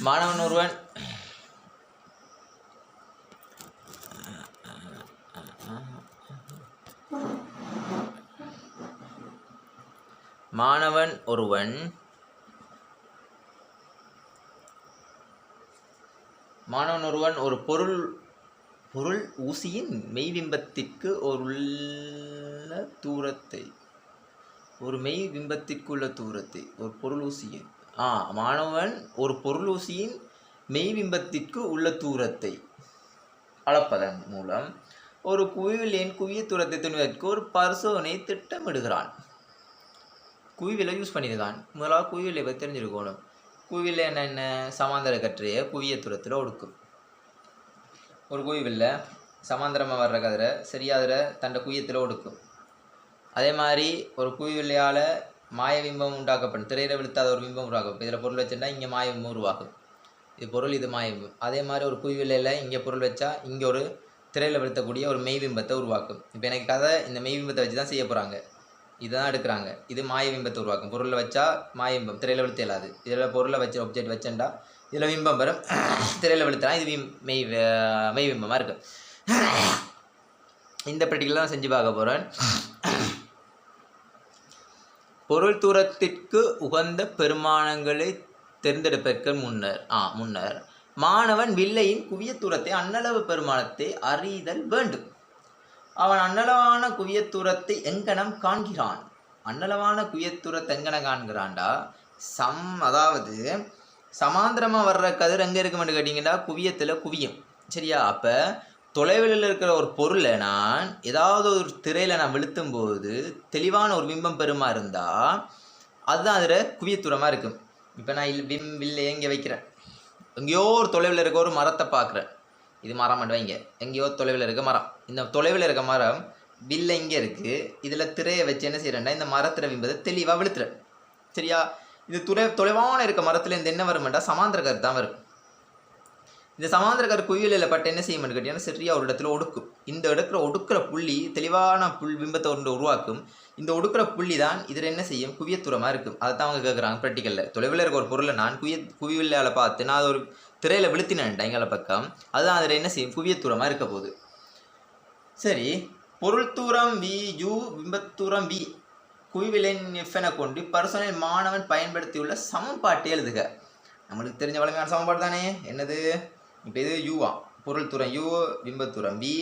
மாணவன் ஒருவன் ஒரு பொருள் ஊசியின் மெய்பிம்பத்திற்கு உள்ள தூரத்தை ஒரு பொருள் ஊசியின் மாணவன் ஒரு பொருள் ஊசியின் மெய்பிம்பத்திற்கு உள்ள தூரத்தை அளப்பதன் மூலம் ஒரு குவிவிலின் குவிய தூரத்தை துணிவதற்கு ஒரு பரிசோதனை திட்டமிடுகிறான். குவிவிலை யூஸ் பண்ணியிருக்கான். முதலாவது குவிவிலை பற்றி தெரிஞ்சிருக்கணும். குவிவிலை என்ன சமாந்தர கற்றைய குவிய தூரத்தில் ஒடுக்கும். ஒரு குவிவில்ல சமாந்தரமாக வர்ற கதிரை சரியாதிர தண்டை குவியத்தில் ஒடுக்கும். அதே மாதிரி ஒரு குவிவில்லையால் மாய பிம்பம் உண்டாக்கப்படும். திரையில விழுத்தாத ஒரு பிம்பம் உருவாக்கும். இதில் பொருள் வச்சுட்டா இங்கே மாய பிம்பம் உருவாகும். இது பொருள், இது மாய பிம்பம். அதே மாதிரி ஒரு குவிவில்லையில் இங்கே பொருள் வச்சா இங்கே ஒரு திரையில் விழுத்தக்கூடிய ஒரு மெய்பிம்பத்தை உருவாக்கும். இப்போ எனக்கு கதை இந்த மெய்பிம்பத்தை வச்சு தான் செய்ய போகிறாங்க. இதுதான் எடுக்கிறாங்க. இது மாய பிம்பத்தை உருவாக்கும். பொருளை வச்சா மாய பிம்பம், திரையில் விழுத்த இயலாது. இதில் பொருளை வச்சு ஆப்ஜெக்ட் வச்சேன்டா இதில் பிம்பம் வரும், திரையில் விழுத்தலாம். இது மெய்பிம்பமாக இருக்கு. இந்த ப்ராக்டிக்கல் தான் செஞ்சு பார்க்க போகிறேன். பொருள் தூரத்திற்கு உகந்த பெருமானங்களை தேர்ந்தெடுப்பதற்கு முன்னர் மாணவன் வில்லையின் குவிய தூரத்தை அன்னளவு பெருமானத்தை அறிதல் வேண்டும். அவன் அன்னளவான குவியத்தூரத்தை எங்கனம் காண்கிறான். அன்னளவான குவியத்தூரத்தை எங்கனம் காண்கிறான்டா அதாவது சமாந்திரமாக வர்ற கதிர் எங்கே இருக்குமென்னு கேட்டிங்கன்னா குவியத்தில் குவியும். சரியா? அப்போ தொலைவில் இருக்கிற ஒரு பொருளை நான் ஏதாவது ஒரு திரையில் நான் விழுத்தும் போது தெளிவான ஒரு பிம்பம் பெருமா இருந்தால் அதுதான் அதில் குவியத்தூரமாக இருக்கும். இப்போ நான் வில்லை எங்கே வைக்கிறேன், எங்கேயோ ஒரு தொலைவில் இருக்க ஒரு மரத்தை பார்க்குறேன். இது மரம் வைங்க, எங்கேயோ தொலைவில் இருக்க மரம். இந்த தொலைவில் இருக்க மரம் வில்லை இங்கே இருக்குது. இதில் திரையை வச்சு என்ன செய்கிறேன்டா இந்த மரத்தில் பிம்பத்தை தெளிவாக விழுத்துறேன். சரியா? இது தொலைவான இருக்க மரத்தில் இந்த என்ன வருமெண்டா சமாந்திர கரு தான் வரும். இந்த சமாந்திர கரு குவியலில் பட்டு என்ன செய்யும்னு கேட்டீங்கன்னா சரியாக ஒரு இடத்துல ஒடுக்கும். இந்த ஒடுக்கிற புள்ளி தெளிவான பிம்பத்தை ஒன்று உருவாக்கும். இந்த ஒடுக்கிற புள்ளி தான் இதில் என்ன செய்யும் குவியத்தூரமாக இருக்கும். அதை தான் அவங்க கேட்குறாங்க ப்ராக்டிக்கலில். தொலைவில் இருக்க ஒரு பொருளை நான் குவியலால் பார்த்து நான் அது ஒரு திரையில் விழுத்தினேன்டா எங்களை பக்கம், அதுதான் அதில் என்ன செய்யும் குவியத்தூரமாக இருக்க போகுது. சரி, பொருள் தூரம் வி யூ பிம்பத்தூரம் வி குவிவிலின் எஃப்எனை கொண்டு பர்சனல் மாணவன் பயன்படுத்தியுள்ள சமன்பாட்டை எழுதுக. நம்மளுக்கு தெரிஞ்ச வழமையான சமன்பாடு தானே. என்னது? இப்போ இது யூவா பொருள் தூரம் யூ பிம்பத்தூரம் வி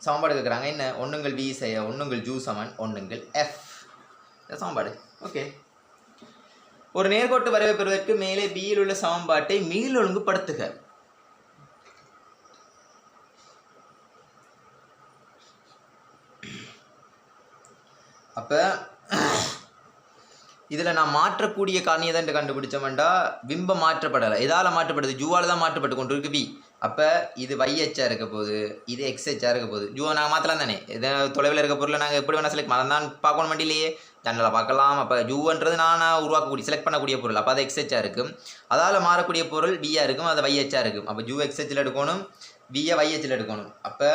சமன்பாடு கேட்குறாங்க. என்ன? ஒன்றுங்கள் வி செய்ய ஒன்றுங்கள் ஜூ சமன் ஒன்றுங்கள் எஃப் சமன்பாடு. ஓகே, ஒரு நேர்கோட்டு வரைவை பெறுவதற்கு மேலே பியில் உள்ள சமன்பாட்டை மீள் ஒழுங்குபடுத்துக. அப்போ இதில் நான் மாற்றக்கூடிய காரணியை தான் கண்டுபிடிச்சோம்டா பிம்பம் மாற்றப்படலை. எதால் மாற்றப்படுது? ஜூவால் தான் மாற்றப்பட்டு கொண்டு இருக்கு வி. அப்போ இது YH இருக்க போகுது, இது XH இருக்க போகுது. ஜூவை நாங்கள் மாற்றலாம் தானே. இது தொலைவில் இருக்க பொருளை நாங்கள் எப்படி வேணால் செலக்ட் பண்ணலாம் தான் பார்க்கணும் வண்டியிலேயே ஜன்னலை பார்க்கலாம். அப்போ ஜூன்றது நான் உருவாக்கக்கூடிய செலக்ட் பண்ணக்கூடிய பொருள். அப்போ அது XH இருக்கும். அதால் மாறக்கூடிய பொருள் வியா இருக்கும், அது YH இருக்கும். அப்போ ஜூ XHல் எடுக்கணும், வியை YHல் எடுக்கணும். அப்போ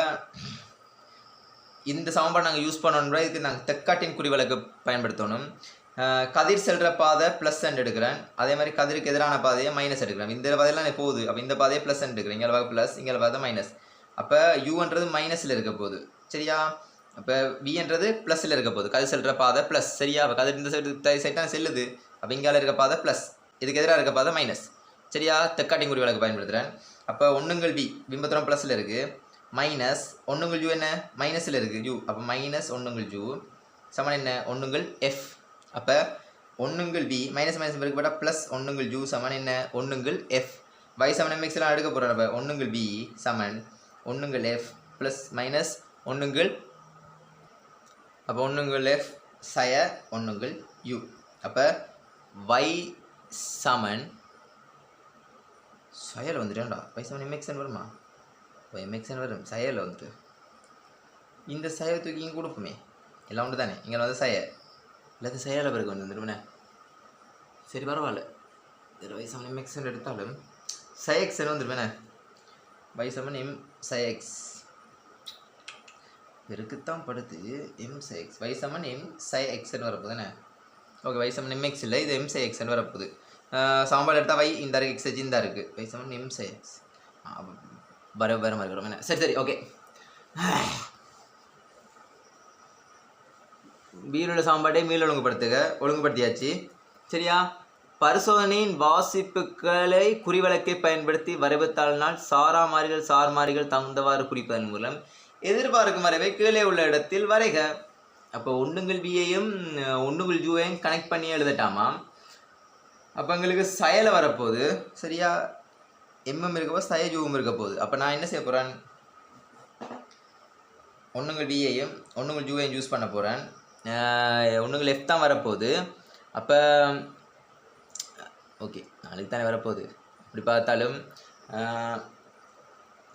இந்த சமன்பாடு நாங்கள் யூஸ் பண்ணணுன்ற இதுக்கு நாங்கள் தெக்காட்டின் குறிவிலக்கு பயன்படுத்தணும். கதிர் செல்கிற பாதை ப்ளஸ் அண்ட் எடுக்கிறேன். அதே மாதிரி கதிருக்கு எதிரான பாதையை மைனஸ் எடுக்கிறேன். இந்த பாதையெல்லாம் போகுது. அப்போ இந்த பாதையை ப்ளஸ் அண்ட் எடுக்கிறேன். இங்கே ப்ளஸ், இங்கே பார்த்தா மைனஸ். அப்போ யூன்றது மைனஸில் இருக்க போகுது. சரியா? அப்போ வின்றது ப்ளஸில் இருக்க போகுது. கதிர் செல்கிற பாதை ப்ளஸ். சரியா? அப்போ கதிர் இந்த சைடு தான் செல்லுது. அப்போ இங்கே இருக்க பாதை ப்ளஸ், இதுக்கு எதிராக இருக்க பாதை மைனஸ். சரியா? தெக்காட்டின் குறிவிலக்கு பயன்படுத்துகிறேன். அப்போ ஒன்றுங்கள் வி பிம்பத்தூரம் ப்ளஸில் இருக்குது, மைனஸ் ஒன்றுங்கள் யூ என்ன மைனஸில் இருக்குது யூ. அப்போ மைனஸ் ஒன்றுங்கள் யூ சமன் என்ன ஒன்றுங்கள் எஃப். அப்போ ஒன்றுங்கள் வி மைனஸ் பெருக்கு போட்டால் ப்ளஸ் ஒன்றுங்கள் யூ சமன் என்ன ஒன்றுங்கள் எஃப். y சமன் mxலாம் எடுக்க போகிறோம். அப்போ ஒன்றுங்கள் வி சமன் ஒன்றுங்கள் எஃப் ப்ளஸ் மைனஸ் ஒன்றுங்கள், அப்போ ஒன்றுங்கள் எஃப் சய ஒன்றுங்கள் யூ. அப்போ y சமன் சயல் வந்துட்டேன்டா. y சமன் mxn வருமா? mxn வரும். சயலில் வந்துட்டு இந்த சய தூக்கி இங்கே கொடுப்போமே, எல்லாம் உண்டு தானே. இங்கே வந்து சய இல்லாத செயல பிறகு வந்துருவேண்ணே. சரி பரவாயில்ல. இதில் y சமன் mxn எடுத்தாலும் சயக்ஸ்ன்னு வந்துருவேண்ணே. y சமன் m six இருக்குத்தான் படுத்து m six y சமன் m sixன்னு வரப்போகுதுண்ணே. ஓகே, y சமன் mx இல்லை, இது m sixன்னு வரப்போகுது. சாம்பார் எடுத்தால் வை இந்த இருக்குது எக்ஸஜ் இந்த இருக்குது வை சமன் எம்சை எக்ஸ் வர வர மாதிரி இருக்கிறோம் என்ன சரி சரி ஓகே பீரோட சாம்பாட்டை மீள் ஒழுங்குபடுத்தியாச்சு சரியா. பரிசோதனையின் வாசிப்புகளை குறிவழக்கை பயன்படுத்தி வரைபத்தாளினால் சாரா மாறிகள் சார் மாறிகள் தகுந்தவாறு குறிப்பதன் மூலம் எதிர்பார்க்கும் வரைவை கீழே உள்ள இடத்தில் வரைக. அப்போ ஒன்றுங்கள் பியையும் ஒன்றுங்கள் ஜூவையும் கனெக்ட் பண்ணி எழுதட்டாமா. அப்போ எங்களுக்கு சயலை வரப்போகுது சரியா. எம்எம் இருக்க போது சய ஜூவும் இருக்க போகுது. அப்போ நான் என்ன செய்ய போகிறேன் ஒன்றுங்கள் பியையும் ஒன்றுங்கள் ஜூவையும் யூஸ் பண்ண போகிறேன். ஒன்றுங்கள் எஃப் தான் வரப்போகுது. அப்போ ஓகே நாளைக்கு தானே வரப்போகுது. இப்படி பார்த்தாலும்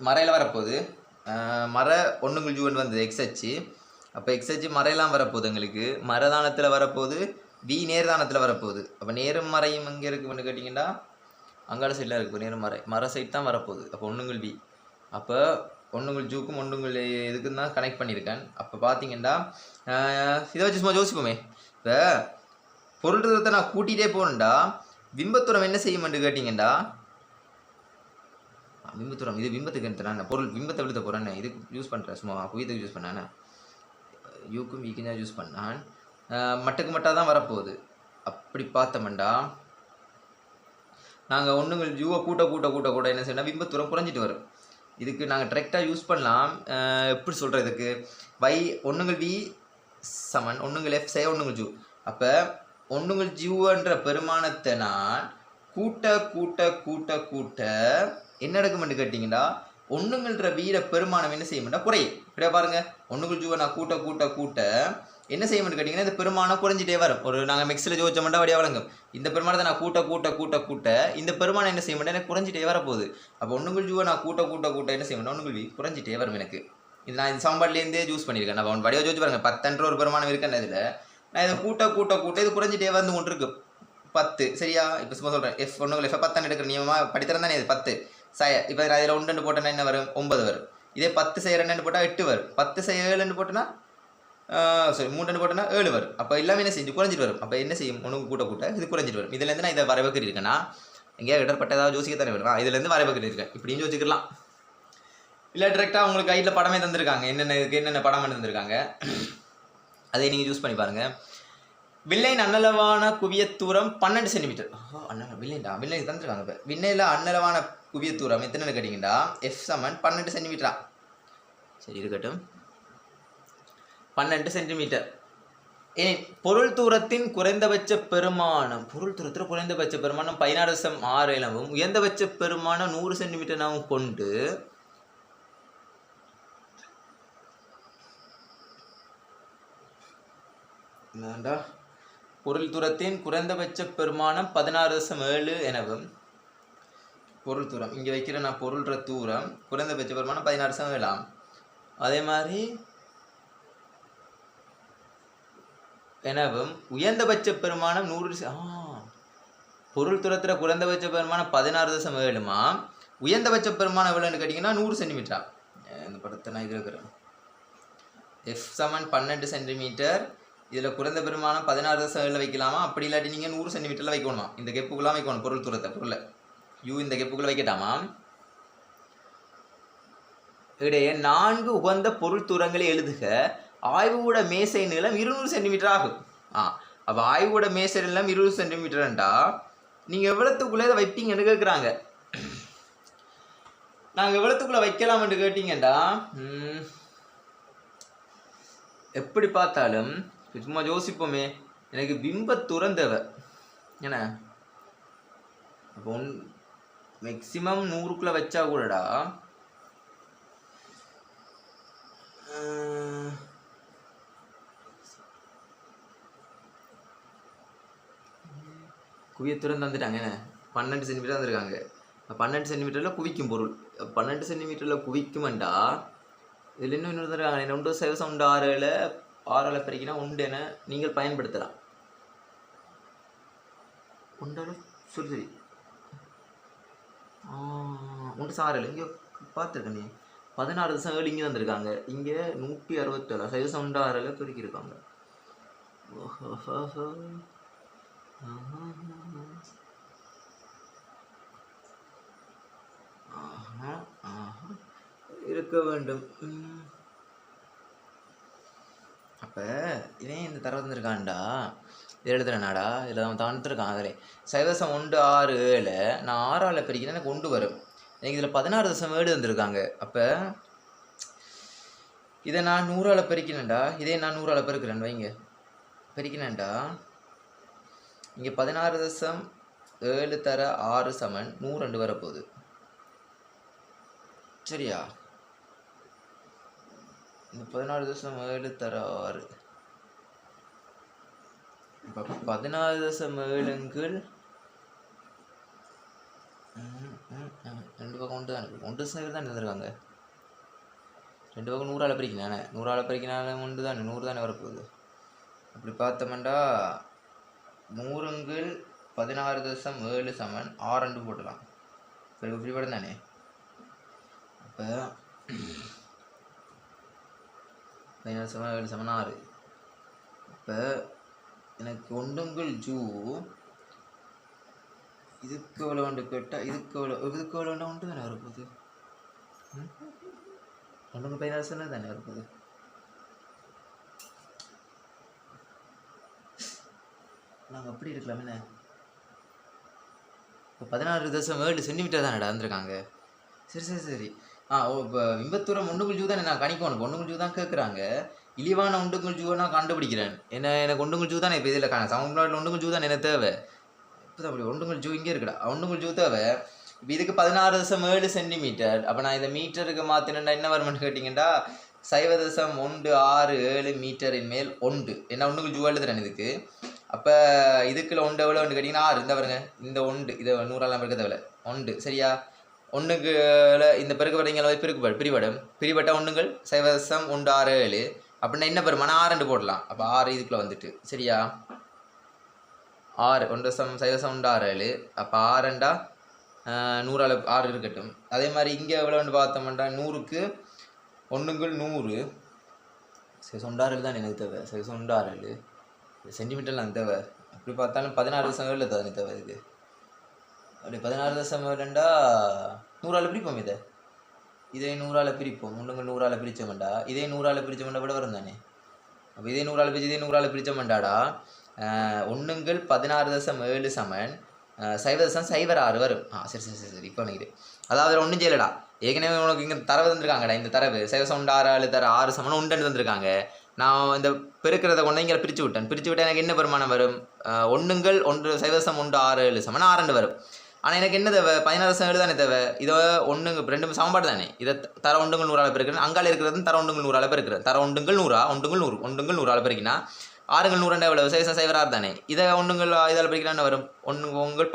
மறையில் வரப்போகுது. மர ஒன்றுங்கள் ஜூவன் வந்தது எக்ஸ்ஹெச்சு. அப்போ எக்ஸ்ஹெச்சு மறையெல்லாம் வரப்போகுது. எங்களுக்கு மரதானத்தில் வரப்போகுது வி நேர்தானத்தில் வரப்போகுது. அப்போ நேரும் மறையும் எங்கே இருக்குன்னு கேட்டிங்கன்னா அங்கால சைடில் இருக்குது. நேரும் மர சைட் தான் வரப்போகுது. அப்போ ஒன்றுங்கள் வி அப்போ ஒன்றுங்கள் ஜூக்கும் ஒன்றுங்கள் இதுக்கும் தான் கனெக்ட் பண்ணியிருக்கேன். அப்போ பார்த்தீங்கன்னா இதை வச்சு சும்மா யோசிப்போமே. இப்போ பொருள் தூரத்தை நான் கூட்டிகிட்டே போகணுண்டா பிம்பத்தூரம் என்ன செய்யுமென்று கேட்டிங்கண்டா பிம்பத்தூரம் இது பிம்பத்துக்கு எடுத்துறேன் பொருள் பிம்பத்தை விழுத்த போகிறேன்னு இதுக்கு யூஸ் பண்ணுறேன். சும்மா குவியத்துக்கு யூஸ் பண்ணேன். யூக்கும் வீக்கும் தான் யூஸ் பண்ணான். மட்டுக்கு மட்டாக தான் வரப்போகுது. அப்படி பார்த்தோம்டா நாங்கள் ஒன்றுங்கள் ஜூவை கூட்ட கூட்ட கூட்ட கூட என்ன செய்யணும் பிம்பத்தூரம் குறைஞ்சிட்டு வரும். இதுக்கு நாங்கள் டிரெக்டாக யூஸ் பண்ணலாம். எப்படி சொல்கிறதுக்கு வை ஒன்றுங்கள் வி சமன் ஒன்றுங்கள் எஃப் செய்ய ஒன்றுங்கள் ஜூ. அப்போ ஒன்றுங்கள் ஜூன்ற பெருமானத்தை நான் கூட்ட கூட்ட கூட்ட கூட்ட என்ன நடக்குமென்று கேட்டிங்கன்னா ஒன்றுங்கள்ன்ற வீர பெருமானம் என்ன செய்யணும்னா குறையும். இப்படியா பாருங்கள் ஒன்றுங்கள் ஜூவை நான் கூட்ட கூட்ட கூட்ட என்ன செய்யணும்னு கேட்டிங்கன்னா இந்த பெருமானம் குறைஞ்சிட்டே வரும். ஒரு நாங்கள் மிக்ஸில் ஜோதிச்சோம்னா வழியாக வழங்கும். இந்த பெருமானத்தை நான் கூட்ட கூட்ட கூட்ட கூட்ட இந்த பெருமானம் என்ன செய்யணும்னா எனக்கு குறைஞ்சிட்டே வரப்போகுது. அப்போ ஒன்றுங்கள் ஜூவை நான் கூட்ட கூட்ட கூட்ட என்ன செய்யணும்னா ஒன்றுங்கள் வி குறைஞ்சிட்டே வரும் எனக்கு. இது நான் இந்த சாம்பாட்லேருந்தே யூஸ் பண்ணியிருக்கேன். நான் வடிவா ஜோதிச்சு பாருங்கள் 10 ஒரு பெருமானம் இருக்குன்னு இதில் நான் இதை கூட்ட கூட்ட கூட்ட இது குறைஞ்சிட்டே வந்து கொண்டு இருக்கு 10 சரியா. இப்போ சும்மா சொல்கிறேன் எஃப் ஒன்றுங்கள் எஃப் 10 எடுக்கிற நியமமாக படித்தரம் தானே இது 10 சய. இப்போ நான் இதில் 1 போட்டேன்னா என்ன வரும் 9 வரும். இதே 10 செய்ய 2 போட்டால் 8 வரும். 10 செய்ய 7 போட்டோன்னா சாரி 3 போட்டோன்னா 7 வரும். அப்போ எல்லாமே என்ன செஞ்சு குறைஞ்சிட்டு வரும். அப்போ என்ன செய்யும் ஒன்று கூட்ட கூட்ட இது குறைஞ்சிட்டு வரும். இதுலேருந்து நான் இதை வரைவக்கறி இருக்கேன்னா எங்கேயா இடர்பட்ட ஏதாவது ஜோசிக்க தானே வரும். இதுலேருந்து வரைவக்கறி இருக்கேன் இப்படின்னு யோசிக்கலாம். இல்லை டிரெக்டாக உங்களுக்கு கையில் படமே தந்திருக்காங்க. என்னென்ன படம் தந்திருக்காங்க அதை நீங்கள் யூஸ் பண்ணி பாருங்கள். வில்லையின் அன்னளவான குவியத்தூரம் 12 சென்டிமீட்டர். வில்லைண்டா வில்லை தந்துருக்காங்க. இப்போ வில்லையில் அன்னளவான குவியத்தூரம் எத்தனை கேட்டிங்கன்னா எஃப் சமன் 12 சென்டிமீட்டரா. சரி இருக்கட்டும் 12 சென்டிமீட்டர். பொருள் தூரத்தின் குறைந்தபட்ச பெருமானம் பொருள் தூரத்தில் குறைந்தபட்ச பெருமானம் 16.6 எனவும் உயர்ந்தபட்ச பெருமானம் 100 சென்டிமீட்டர் கொண்டு பொருள் தூரத்தின் குறைந்தபட்ச பெருமானம் 16.7 எனவும் பொருள் தூரம் இங்கே வைக்கிற நான் பொருள்ற தூரம் குறைந்தபட்ச பெருமானம் 16.7 அதே மாதிரி எனவும் உயர்ந்தபட்ச பெருமானம் 100 பொருள் தூரத்தில் குறைந்தபட்ச பெருமானம் 16.7 உயர்ந்தபட்ச பெருமானம் எவ்வளோன்னு கேட்டிங்கன்னா 100 சென்டிமீட்டரா. இந்த படத்தை நான் இது இருக்கிறேன். எஃப் சமன் 12 சென்டிமீட்டர். இதில் குறைந்த பெருமானம் 16.7 வைக்கலாமா. அப்படி இல்லாட்டி நீங்கள் 100 சென்டிமீட்டரில் வைக்கணுமா. இந்த கெப்புக்குலாம் வைக்கணும் பொருள் தூரத்தை பொருளை யூ இந்த கெப்புக்குள்ளே வைக்கட்டாமா. இடையே 4 உகந்த பொருள் தூரங்களை எழுதுக. ஆய்வுக்கூட மேசை நீளம் 200 சென்டிமீட்டர் ஆகும். அப்போ ஆய்வுக்கூட மேசை நீளம் 20 சென்டிமீட்டர்ண்டா நீங்கள் எவ்வளோத்துக்குள்ளே இதை வைப்பீங்கன்னு கேட்குறாங்க. நாங்கள் எவ்வளோத்துக்குள்ளே வைக்கலாம்னு கேட்டிங்கண்டா எப்படி பார்த்தாலும் சும்மா யோசிப்போமே. எனக்கு பிம்பத்தூரம் தேவை என்ன. அப்போ மேக்சிமம் 100க்குள்ளே வச்சா கூடடா குவியத்தூரம் தந்துட்டாங்க என்ன 12 சென்டிமீட்டர் தந்துருக்காங்க. 12 சென்டிமீட்டரில் குவிக்கும் பொருள் 12 சென்டிமீட்டரில் குவிக்குமெண்டா. இதில் இன்னும் இன்னொரு தருவாங்க என்ன 1 6 பெருக்கினா 1 என நீங்கள் பயன்படுத்தலாம். 1 சரி 1 6 இங்கே பார்த்துருக்கேன் நீ 16.7 இங்கே வந்திருக்காங்க. இங்கே 167 6 பெருக்கியிருக்காங்க. இருக்க வேண்டும். அப்போ இவன் இந்த தர வந்துருக்கான்டா, இது எழுதுறேனாடா, இதில் அவன் தந்துருக்கான். அதில் சைவசம் 1 6 7 நான் 6ஆல் பிரிக்கிறேன், எனக்கு 1 வரும். எனக்கு இதில் 16.7 வந்திருக்காங்க. அப்போ இதை நான் 100ஆல் பெருக்கினேன்டா, இதே நான் 100ஆல் பெருக்கிறேன் வைங்க, பெருக்கினேன்டா. இங்கே 16.7 தர 6 சமன் 102 வரப்போகுது. சரியா? இந்த 16.7 தர 6 இப்போ 14.7 2 பக்கம் 1 தான் இருக்குது. 1 சைடு தான் இருந்திருக்காங்க. 2 பக்கம் 100ஆல் பிரிக்கினானே, 100ஆல் பிரிக்கினாலும் 1 தானே, 100 தானே வரப்போகுது. அப்படி பார்த்தோம்னா 100 16.7 சமன் 6 போட்டலாம். சரி, இப்படி படம் தானே. அப்போ 16.7 சமன் 6. இப்போ எனக்கு 1 ஜூ இதுக்கு எவ்வளோ ஒன்று கேட்டால் இதுக்கு எவ்வளோ ஒன்று தானே வரப்போகுது. 1 16 தானே வரப்போகுது. நாங்கள் அப்படி இருக்கலாம் என்ன. இப்போ 16.7 சென்டிமீட்டர் தானேடா வந்திருக்காங்க. சரி சரி சரி. இப்போ விம்பத்தூரம் 1 ஜூ தானே நான் கணிக்கணும். 1 ஜூ தான் கேட்குறாங்க. இழிவான 1 ஜூவை நான் கண்டுபிடிக்கிறேன். எனக்கு 1 ஜூ தானே இப்போ இதில் சவுண்ட் 1 ஜூ தானே எனக்கு தேவை. இப்போ தான் அப்படி 1 ஜூ இங்கே இருக்குடா. 1 ஜூ தேவை. இப்போ இதுக்கு 16.7 சென்டிமீட்டர். அப்போ நான் இதை மீட்டருக்கு மாற்றினேன்டா என்ன வருமானு கேட்டிங்கன்னா 0.167 மீட்டரின் மேல் 1. என்ன 1 ஜூ எழுதுறேன் இதுக்கு. அப்போ இதுக்குள்ள 1 எவ்வளோன்னு கேட்டிங்கன்னா 6. இந்த பாருங்க, இந்த 1 இதை 100ஆல் பெருக்க தேவை 1. சரியா? 1க்குல இந்த பெருக்க படுறீங்க பிரிபடும். பிரிபட்ட 1கள் 0.167 அப்படின்னா என்ன பெருமானா 6 போடலாம். அப்போ 6 இதுக்குள்ள வந்துட்டு. சரியா? 6 0.167. அப்போ 6 100ஆல் 6 இருக்கட்டும். அதே மாதிரி இங்கே எவ்வளோன்னு பார்த்தோம்னா 100க்கு 1கள் 100 0.167 தான் எனக்கு தேவை. 0.167 சென்டிமீட்டர்லாம் தேவை. அப்படி பார்த்தாலும் 16.7 தானே தேவை இதுக்கு. அப்படி 16.7 100ஆல் பிரிப்போம். இதே 100ஆல் பிரிப்போம். 100ஆல் பிரித்தோம்டா, இதே 100ஆல் பிரித்தோம்டா விட வரும் தானே. அப்போ இதே 100ஆல் பிரித்து இதே 100ஆல் பிரித்தோம்டாடா 1 16.7 சமன் 0.06 வரும். சரி சரி சரி சரி. இப்போ எனக்கு அதாவது ஒன்றும் செய்யலடா. ஏற்கனவே உனக்கு இங்கே தரவு தந்துருக்காங்கடா. இந்த தரவு 0.6 தர 6 சமன் 1 தந்துருக்காங்க. நான் இந்த பெருக்கிறத கொண்டு இங்கே பிரித்து விட்டேன். எனக்கு என்ன பெருமானம் வரும்? 1 0.167 சமன் 6 வரும். ஆனால் எனக்கு என்ன தேவை? 16.7 தானே தேவை. இதை 1 2 சமன்பாடு தானே. இதை தர 1 100ஆல் பெருக்கிறேன். அங்கால இருக்கிறது தர 1 100ஆல் பெருக்கிறேன். தர 1 100 1 100ஆல் பெருக்கினா 6 100 எவ்வளவு? 0.06 தானே. இதை 1 இதால் பெருக்கினா வரும் 1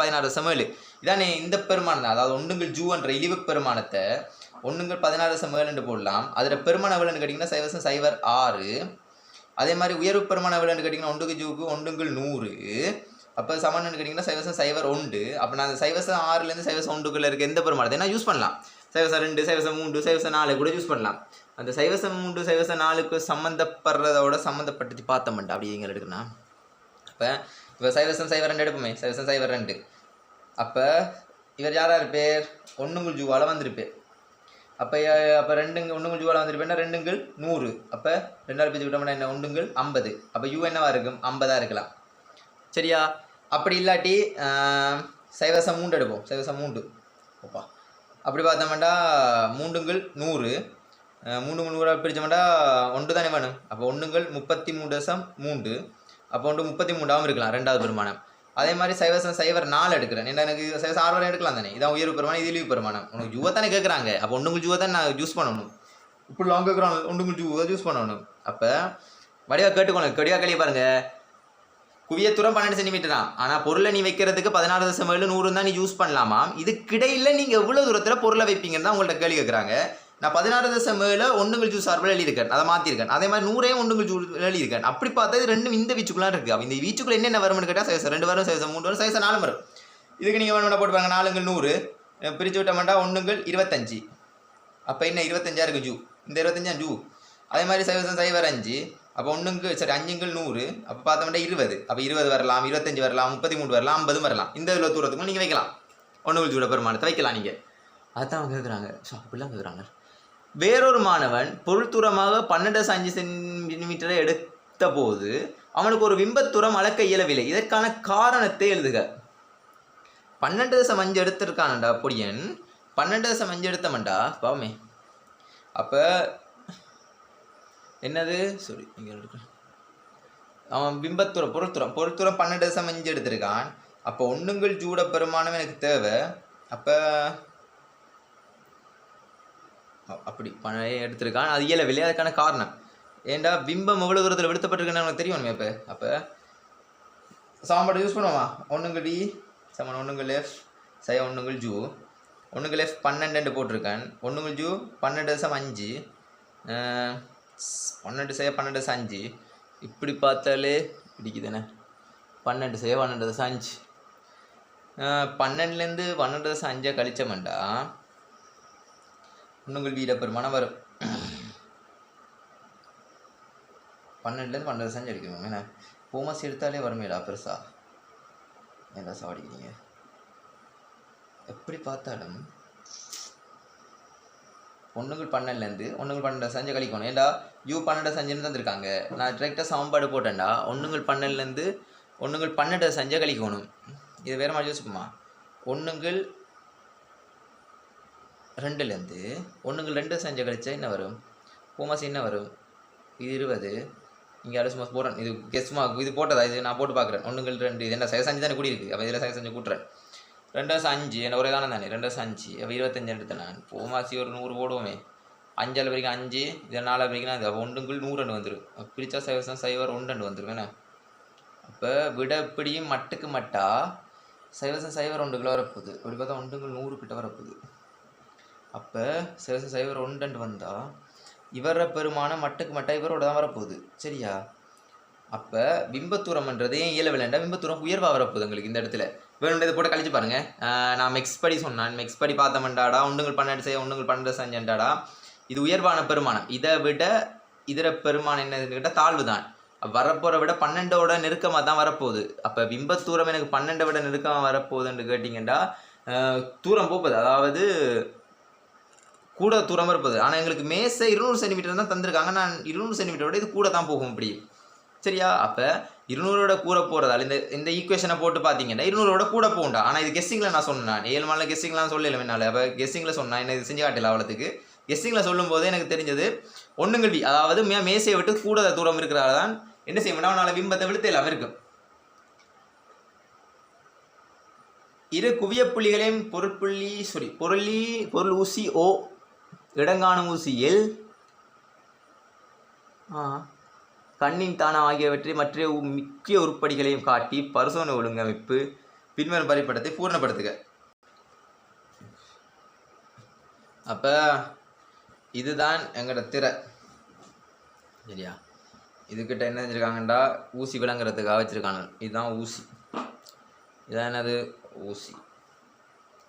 16.7. இதானே இந்த பெருமானம் தான். அதாவது 1 ஜூன்ற இழிவு பெருமானத்தை 1 16.7 போடலாம். அதில் பெருமான எவ்வளோன்னு கேட்டிங்கன்னா 0.06. அதே மாதிரி உயர்வு பெருமான எவ்வளோன்னு கேட்டிங்கன்னா 1 ஜூக்கு 1 100. அப்போ சமன்னு கேட்டிங்கன்னா 0.01. அப்போ நான் 0.6லேருந்து 0.1 இருக்க எந்த பெருமானத்தை நான் யூஸ் பண்ணலாம். 0.2 0.3 0.4 கூட யூஸ் பண்ணலாம். அந்த 0.3 0.4க்கு சம்மந்தப்படுறதோட சம்மந்தப்பட்டு பார்த்தோம்டா. அப்படி எங்கே எடுக்கணும். இப்போ 0.02 எடுப்போமே. 0.02. அப்போ இவர் யாராக இருப்பேர்? 1 ஜூவால் வந்திருப்பேர். அப்போ 2 1 ஜூவால் வந்திருப்பேன்னா 2 100. அப்போ 2ஆல் பிரித்து விட்டோம்னா என்ன? 1 50. அப்போ யூ என்னவா இருக்கும்? 50 இருக்கலாம். சரியா? அப்படி இல்லாட்டி 0.3 எடுப்போம். 0.3 ஓப்பா. அப்படி பார்த்தோம்னா 3 100 3 100ஆல் பிரித்தோம்னா 1 தானே வேணும். அப்போ 1 33.3. அப்போ 1 33ஆகவும் இருக்கலாம் 2வது பெருமானம். அதே மாதிரி 0.04 எடுக்கிறேன். என்ன எனக்கு 0.6 வரை எடுக்கலாம் தானே. இதான் உயர்வு பெருமானம், இது இழிவு பெருமானம். உனக்கு ஜூவை தானே கேட்குறாங்க. அப்போ 1 ஜூவை தான் நான் யூஸ் பண்ணணும். இப்படி லாங் கேட்குறாங்க 1 ஜூவை யூஸ் பண்ணணும். அப்போ வடிவாக கேட்டுக்கணும். வடிவாக கேள்வி பாருங்கள். குவியத்தூரம் 12 சென்டிமீட்டர் தான். ஆனால் பொருளை நீ வைக்கிறதுக்கு 16.7 100 தான் நீ யூஸ் பண்ணலாமா. இதுக்கிடையில் நீங்கள் எவ்வளோ தூரத்தில் பொருளை வைப்பீங்கன்னு தான் உங்கள்கிட்ட கேள்வி கேட்குறாங்க. நான் 16.7 1 ஜூ சார்பில் எழுதியிருக்கேன். அதை மாற்றிருக்கேன். அதே மாதிரி 100 1 ஜூ எழுதியிருக்கேன். அப்படி பார்த்தா இது ரெண்டும் இந்த வீச்சுக்குலாம் இருக்குது. அப்போ இந்த வீச்சுக்குள்ள என்னென்ன வரும்னு கேட்டால் 0.2 வரும், 0.3 வரும், 0.4 வரும். இதுக்கு நீங்கள் வேணும்னா போட்டுப்பாங்க. 4 100 பிரித்து விட்டோம்னா 1 25. அப்போ என்ன 25 இருக்குது ஜூ. இந்த 25 ஜூ. அதே மாதிரி 0.05. அப்போ 1 சரி 5 100. அப்போ பார்த்தோம்னா 20. அப்போ 20 வரலாம், 25 வரலாம், 33 வரலாம், 50 வரலாம். இந்த இதில் தூரத்துக்கும் நீங்கள் வைக்கலாம். 1 ஜூட பெருமானத்தை வைக்கலாம் நீங்கள். அதுதான் அவங்க கேட்குறாங்க. ஸோ அப்படிலாம் கேட்குறாங்க. வேறொரு மாணவன் பொருள் தூரமாக 12.5 சென்டிமீட்டரை எடுத்த போது அவனுக்கு ஒரு பிம்பத்தூரம் அளக்க இயலவில்லை. இதற்கான காரணத்தை எழுதுக. 12.5 எடுத்திருக்கானண்டா பொடியன். 12.5 எடுத்தமண்டா பாவமே. அப்போ என்னது சாரி இங்கே எடுக்கிறேன். அவன் பிம்பத்தூரம் பொருள் தூரம் 12.5 எடுத்திருக்கான். அப்போ ஒண்ணுங்கள் ஜூட பெருமானம் எனக்கு தேவை. அப்போ அப்படி எடுத்திருக்கான், அது இயலவில்லை. அதுக்கான காரணம் ஏண்டா பிம்பம் எவ்வளோ தூரத்தில் விடுத்தப்பட்டிருக்குன்னு எனக்கு தெரியணும். இப்போ அப்போ சமன்பாடு யூஸ் பண்ணுவோமா? ஒன்றுங்கள் டி சமன் ஒன்றுங்கள் எஃப் சை ஒன்றுங்கள் ஜூ. ஒன்றுங்கள் எஃப் 12 போட்டிருக்கேன். ஒன்றுங்கள் ஜூ 12.5 12 செய்ய 12.5. இப்படி பார்த்தாலே பிடிக்குதுண்ணே. 12 செய்ய 12.5 12லேருந்து 12.5 கழிச்சோம்டா ஒன்றுங்கள் வீட பெருமானம் வரும். 12லேருந்து 12.5 அடிக்கணும். ஏன்னா போமஸ் எடுத்தாலே வருமேடா பெருசா. ஏதா சாடிக்கிறீங்க எப்படி பார்த்தாலும் ஒன்றுங்கள் 12லேருந்து 12.5 கழிக்கணும். ஏண்டா யூ 12.5 தந்துருக்காங்க. நான் டிரெக்டாக சமன்பாடு போட்டேன்டா. 12லேருந்து 12.5 கழிக்கணும். இது வேறு மாதிரி யோசிப்போமா? 2லேருந்து 2.5 கழிச்சா என்ன வரும்? போமாஸ் என்ன வரும்? இது 20. இங்கே அலுசுமா போடுறேன். இது கெஸ்மா இது போட்டதா? இது நான் போட்டு பார்க்குறேன். 1 இது என்ன சைவசஞ்சு தானே கூடி இருக்குது. அப்போ இதில் சைவசஞ்சு கூட்டுறேன். 2.5 என்ன ஒரே தானே தானே 2.5 அப்போ 25 எடுத்தேன் நான். போமாசி ஒரு 100 போடுவோமே. 5 வரைக்கும் 5 இதை 4 வரைக்கும் அது. அப்போ 1 வந்துடும். பிரிச்சா சைவசம் சைவர் 1 வந்துடும். என்ன அப்போ விட இப்படியும் மட்டுக்கு மட்டா சைவசம் சைவர் 1 வரப்போகுது. அப்படி பார்த்தா 100 கிட்ட வரப்போகுது. அப்போ சைவசம் சைவர் 1 வந்தால் இவர பெருமானம் மட்டுக்கு மட்டா இவரோட தான் வரப்போகுது. சரியா? அப்போ பிம்பத்தூரம்ன்றது ஏன் இயலவில்லைண்டா பிம்பத்தூரம் உயர்வாக வரப்போகுது உங்களுக்கு இந்த இடத்துல. வேணுன்ற இதை போட்டு கழிச்சு பாருங்க. நான் மெக்ஸ் படி சொன்னான். மெக்ஸ் படி பார்த்தோம்டாடா 12 செய்ய 12.5 இது உயர்வான பெருமானம். இதை விட இதர பெருமானம் என்னதுன்னு கேட்டால் தாழ்வு தான். வரப்போகிற விட 12ஓட நெருக்கமாக தான் வரப்போகுது. அப்போ பிம்பத்தூரம் எனக்கு 12 விட நெருக்கமாக வரப்போகுதுன்னு கேட்டிங்கன்னா தூரம் போகுது. அதாவது கூட தூரம் வரப்போகுது. ஆனால் எங்களுக்கு மேசை 200 சென்டிமீட்டர் தான் தந்திருக்காங்க. நான் 200 சென்டிமீட்டரோட இது கூட தான் போகும் இப்படி. சரியா? அப்போ 200ஓட கூட போகிறதால இந்த ஈக்குவேஷனை போட்டு பார்த்தீங்கன்னா 200ஓட கூட போகும்டா. ஆனால் இது கெஸ்ஸிங்கில் நான் சொன்னேன். 7 மாதம் கெஸ்ஸிங்லாம் சொல்லலை என்னால். அப்போ கெஸ்ஸிங்கில் சொன்னேன். என்ன இது செஞ்சு காட்டல அவ்வளோத்துக்கு. கெஸ்ஸிங்கில் சொல்லும் போது எனக்கு தெரிஞ்சது ஒன்றுங்கள் அதாவது மேசையை விட்டு கூட தூரம் இருக்கிறதால தான் என்ன செய்ய வேண்டாம் அவனால் பிம்பத்தை விழுத்து எல்லாமே இருக்கும். இரு குவிய புள்ளிகளையும் பொருள் ஊசி ஓ இடங்காணும் ஊசியில் கண்ணின் தானம் ஆகியவற்றை மற்ற முக்கிய உருப்படிகளையும் காட்டி பரிசோதனை ஒழுங்கமைப்பு பின்வரும் வரைபடத்தை பூர்ணப்படுத்துக. அப்போ இதுதான் எங்களோட திரை. சரியா? இதுக்கிட்ட என்ன செஞ்சுருக்காங்கண்டா ஊசி விளங்குறதுக்காக வச்சுருக்காங்க. இதுதான் ஊசி. இதான் என்னது ஊசி.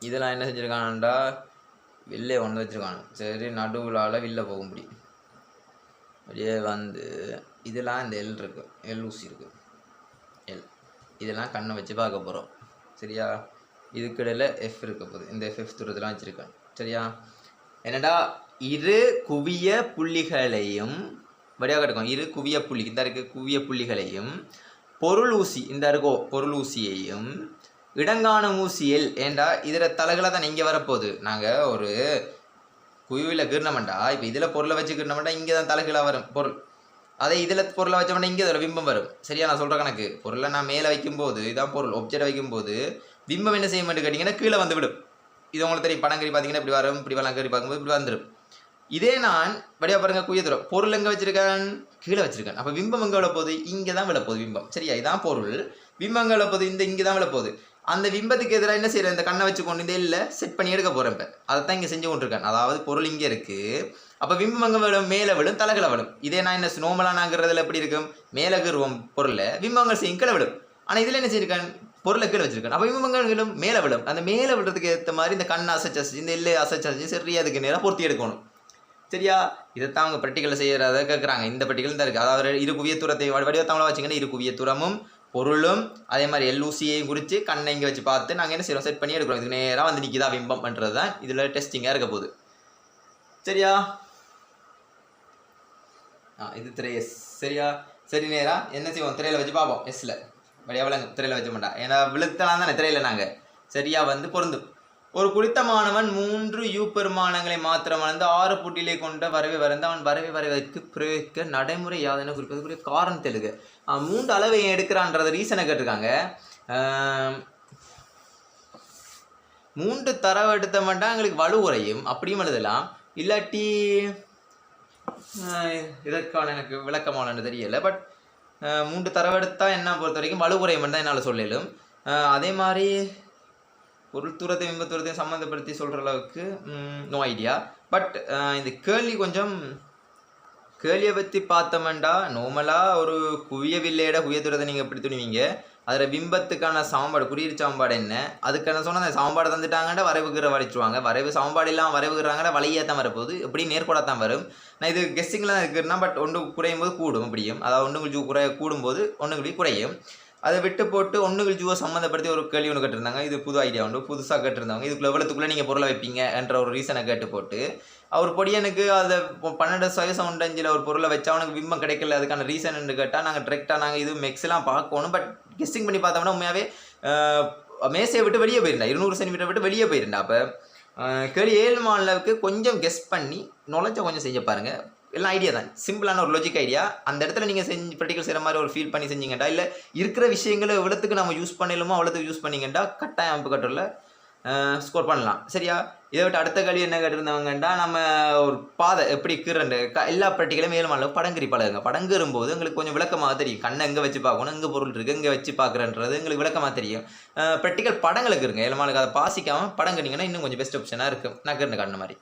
இதெல்லாம் என்ன செஞ்சுருக்காங்கண்டா வில்லே ஒன்று வச்சுருக்காங்க. சரி, நடுவுலால் வில்ல போக முடியும். அப்படியே வந்து இதெல்லாம் இந்த எல் இருக்குது. எல் ஊசி இருக்குது. எல் இதெல்லாம் கண்ணை வச்சு பார்க்க போகிறோம். சரியா? இதுக்கிடையில் எஃப் இருக்க போகுது. இந்த எஃப் தூரத்தெலாம் வச்சுருக்கேன். சரியா? என்னடா இரு குவிய புள்ளிகளையும் வடிவாக கிடக்கும். இரு குவிய புள்ளி இந்த இருக்குது. குவிய புள்ளிகளையும் பொருள் ஊசி இந்த இருக்கோ பொருள் ஊசியையும் இடங்காணும் ஊசியில் ஏண்டா இதில் தலைகளை தான் இங்கே வரப்போகுது. நாங்கள் ஒரு குவியில் கிருணமெண்டா இப்போ இதில் பொருளை வச்சு கிருணமெண்டா இங்கே தான் தலைகளாக வரும் பொருள். அதே இதில் பொருளை வச்சோம்னா இங்கே அதில் பிம்பம் வரும். சரியா? நான் சொல்கிற கணக்கு பொருளை நான் மேலே வைக்கும்போது இதான் பொருள் ஒப்ஜெக்ட் வைக்கும்போது பிம்பம் என்ன செய்ய மாட்டேன் கேட்டிங்கன்னா கீழே வந்து விடும். இது உங்களுக்கு தெரியும். படம் கறி பார்த்தீங்கன்னா இப்படி வரும். இப்படி வரலாம் கறி பார்க்கும்போது இப்படி வந்துடும். இதே நான் வடிவா பாருங்க குவிய தூரம் பொருள் எங்கே வச்சிருக்கேன்? கீழே வச்சிருக்கேன். அப்போ பிம்பம் எங்கே விழப்போகுது? இங்கே தான் விழப்போகுது பிம்பம். சரியா? இதான் பொருள். பிம்பம் எங்கே விழப்போகுது? இங்கே தான் விழப்போகுது. அந்த பிம்பத்துக்கு எதிராக என்ன செய்கிறேன்? இந்த கண்ணை வச்சு கொண்டு இந்த இல்லை செட் பண்ணி எடுக்க போகிறேன். இப்போ அதை தான் இங்கே செஞ்சு கொண்டிருக்கேன். அதாவது பொருள் இங்கே இருக்குது. அப்போ பிம்பம் எங்கே விழும்? மேலே விழும், தலைகளை விழும். இதே நான் என்ன நோமலாக நாங்கிறதுல எப்படி இருக்கும்? மேலே கீறுவோம் பொருளை, பிம்பங்கள் செய்யும் கீழே விழும். ஆனால் இதில் என்ன செய்யிருக்கேன்? பொருளை கீழே வச்சிருக்கேன். அப்போ பிம்பங்கள் விழும், மேலே விழும். அந்த மேலே விழுறதுக்கு ஏற்ற மாதிரி இந்த கண்ணை அசைச்சு இந்த இல்லை அசைச்சு சரி அதுக்கு நேரம் பொருத்தி எடுக்கணும். சரியா? இதைத்தான் அவங்க ப்ராக்டிக்கலில் செய்கிறத கேட்குறாங்க. இந்த ப்ராக்டிக்கல் தான் இருக்குது. அதாவது இரு குவிய தூரத்தை வடிவத்தவங்கள வச்சுங்கன்னா இரு குவிய தூரமும் பொருளும் அதே மாதிரி எல்ஊசியையும் குறித்து கண்ணை இங்கே வச்சு பார்த்து நாங்கள் என்ன செய்கிறோம்? செட் பண்ணி எடுக்கிறோம். இதுக்கு நேராக வந்து நிற்கிதா பிம்பம் பண்ணுறது தான் இதில் டெஸ்டிங்காக இருக்க போகுது. சரியா? இது திரை எஸ். சரியா? சரி நேரா என்ன செய்வோம், திரையில் வச்சு பார்ப்போம். எஸ்ஸில் வழியாக விளங்கு, திரையில் வச்ச மாட்டா, ஏன்னா விழுத்தலாம் தானே திரையில் நாங்கள். சரியா வந்து பொருந்தும். ஒரு குறித்த மாணவன் 3 U பெருமானங்களை மாத்திரம் வளர்ந்து 6 புட்டிலே கொண்ட வரவை வரைந்து அவன் வரவை வரைவதற்கு பிரயோகிக்க நடைமுறை யாதென குறிப்பதற்குரிய காரணம் தெலுங்கு. 3 அளவை எடுக்கிறான்றத ரீசனை கேட்டிருக்காங்க. 3 தரவு எடுத்த மாட்டா எங்களுக்கு வலு குறையும் அப்படியும் எழுதலாம். இல்லாட்டி இதற்கான எனக்கு விளக்கமானு தெரியலை. பட் 3 தரவு எடுத்தால் என்ன பொறுத்த வரைக்கும் வலு குறையும் தான் என்னால் சொல்லலும். அதே மாதிரி பொருள் தூரத்தை பிம்ப தூரத்தையும் சம்மந்தப்படுத்தி சொல்கிற அளவுக்கு நோ ஐடியா. பட் இந்த கேள்வியை பற்றி பார்த்தோம்டா நார்மலாக ஒரு குவிய வில்லையோட குவிய தூரத்தை நீங்கள் எப்படி துணிவீங்க, அதில் பிம்பத்துக்கான சமன்பாடு குறியீடு சமன்பாடு என்ன, அதுக்கான சொன்னால் அந்த சமன்பாடு தந்துட்டாங்கடா வரைவுகிற வலிச்சுவாங்க. சமன்பாடு இல்லாமல் வரைவுகிறாங்கடா வழியாக தான் வரப்போகுது, எப்படி நேர்கோடாக தான் வரும். நான் இது கெஸ்டிங்லாம் இருக்குன்னா பட் ஒன்று குறையும் போது கூடும் அப்படியும், அதாவது 1 கூடும்போது 1 குறையும். அதை விட்டு போட்டு 1 சம்மந்தப்படுத்தி ஒரு கேள்வி ஒன்று கேட்டிருந்தாங்க. இது புது ஐடியா உண்டு, புதுசாக கேட்டிருந்தாங்க. இதுக்குள்ள எவ்வளோத்துக்குள்ளே நீங்கள் பொருளை வைப்பீங்க என்ற ஒரு ரீசனை கேட்டு போட்டு அவர் பொடியனுக்கு அதை 12 ஒரு பொருளை வச்சா அவனுக்கு பிம்பம் கிடைக்கல, அதுக்கான ரீசன் கேட்டால் நாங்கள் டிரெக்டாக இது மெக்ஸ்லாம் பார்க்கணும். பட் கெஸ்டிங் பண்ணி பார்த்தோம்னா உண்மையாகவே மேசையை விட்டு வெளியே போயிருந்தா, 200 சென்டிமீட்டர் விட்டு வெளியே போயிருந்தா. அப்போ கேள்வி 7 மாநிலவுக்கு கொஞ்சம் கெஸ் பண்ணி நாலேஜை கொஞ்சம் செஞ்சு பாருங்கள். எல்லாம் ஐடியா தான், சிம்பிளான ஒரு லாஜிக் ஐடியா. அந்த இடத்துல நீங்கள் ப்ராக்டிகல் செய்கிற மாதிரி ஒரு ஃபீல் பண்ணி செஞ்சீங்கடா, இல்லை இருக்கிற விஷயங்களை எவ்வளோத்துக்கு நம்ம யூஸ் பண்ணலுமோ அவ்வளோத்துக்கு யூஸ் பண்ணிங்கண்டா கட்டாயம் அமைப்பு கட்டுரில் ஸ்கோர் பண்ணலாம். சரியா? இதை விட்டு அடுத்த கேள்வி என்ன கேட்டிருந்தவங்கண்டா, நம்ம ஒரு பாதை எப்படி கீறண்டு எல்லா ப்ராக்டிக்கலும் 7 மாநிலம் படங்கறி பழகுங்க. படங்குறும்போது உங்களுக்கு கொஞ்சம் விளக்கமாக தெரியும். கண்ணை எங்கே வச்சு பார்க்கணும், எங்கே பொருள் இருக்குது, எங்கே வச்சு பார்க்குறன்றது உங்களுக்கு விளக்கமாக தெரியும். ப்ராக்டிக்கல் படங்களுக்கு இருங்க 7 மாநிலம் அதை பாசிக்காமல் படங்குனீங்கன்னா இன்னும் கொஞ்சம் பெஸ்ட் ஆப்ஷனாக இருக்கும். நான் கேட்டு காட்டின மாதிரி.